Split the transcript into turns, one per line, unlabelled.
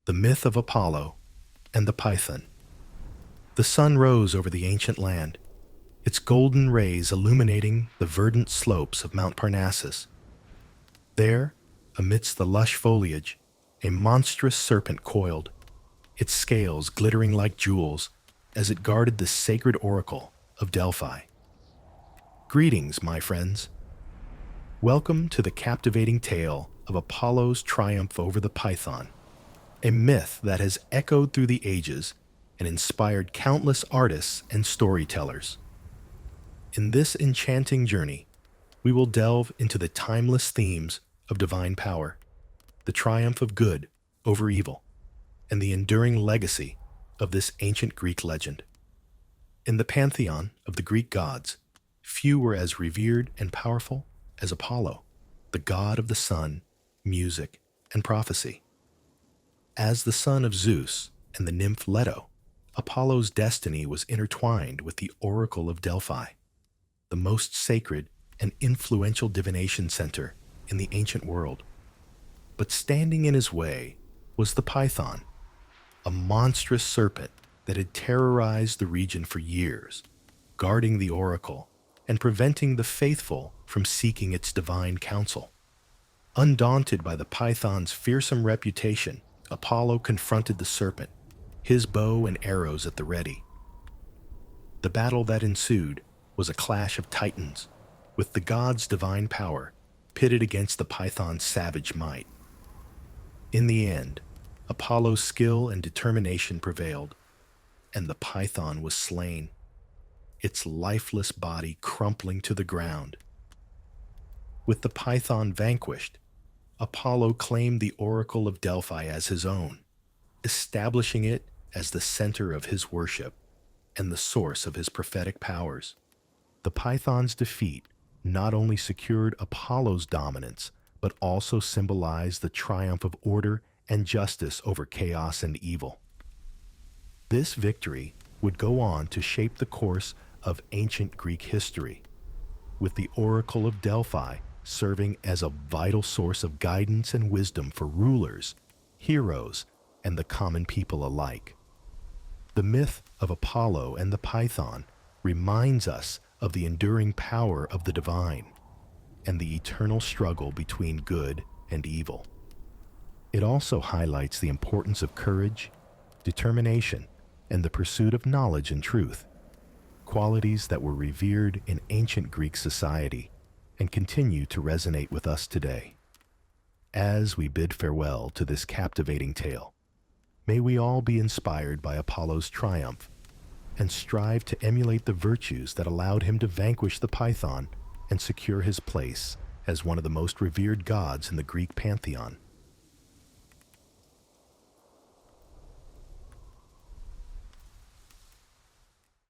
The myth of Apollo and the Python. The sun rose over the ancient land, its golden rays illuminating the verdant slopes of Mount Parnassus. There, amidst the lush foliage, a monstrous serpent coiled, its scales glittering like jewels as it guarded the sacred oracle of Delphi. Greetings, my friends. Welcome to the captivating tale of Apollo's triumph over the Python, a myth that has echoed through the ages and inspired countless artists and storytellers. In this enchanting journey, we will delve into the timeless themes of divine power, the triumph of good over evil, and the enduring legacy of this ancient Greek legend. In the pantheon of the Greek gods, few were as revered and powerful as Apollo, the god of the sun, music, and prophecy. As the son of Zeus and the nymph Leto, Apollo's destiny was intertwined with the oracle of Delphi, the most sacred and influential divination center in the ancient world. But standing in his way was the Python, a monstrous serpent that had terrorized the region for years, guarding the oracle and preventing the faithful from seeking its divine counsel. Undaunted by the Python's fearsome reputation, Apollo confronted the serpent, his bow and arrows at the ready. The battle that ensued was a clash of titans, with the god's divine power pitted against the Python's savage might. In the end, Apollo's skill and determination prevailed, and the Python was slain, its lifeless body crumpling to the ground. With the Python vanquished, Apollo claimed the oracle of Delphi as his own, establishing it as the center of his worship and the source of his prophetic powers. The Python's defeat not only secured Apollo's dominance, but also symbolized the triumph of order and justice over chaos and evil. This victory would go on to shape the course of ancient Greek history, with the oracle of Delphi serving as a vital source of guidance and wisdom for rulers, heroes, and the common people alike. The myth of Apollo and the Python reminds us of the enduring power of the divine and the eternal struggle between good and evil. It also highlights the importance of courage, determination, and the pursuit of knowledge and truth, qualities that were revered in ancient Greek society and continue to resonate with us today. As we bid farewell to this captivating tale, may we all be inspired by Apollo's triumph and strive to emulate the virtues that allowed him to vanquish the Python and secure his place as one of the most revered gods in the Greek pantheon.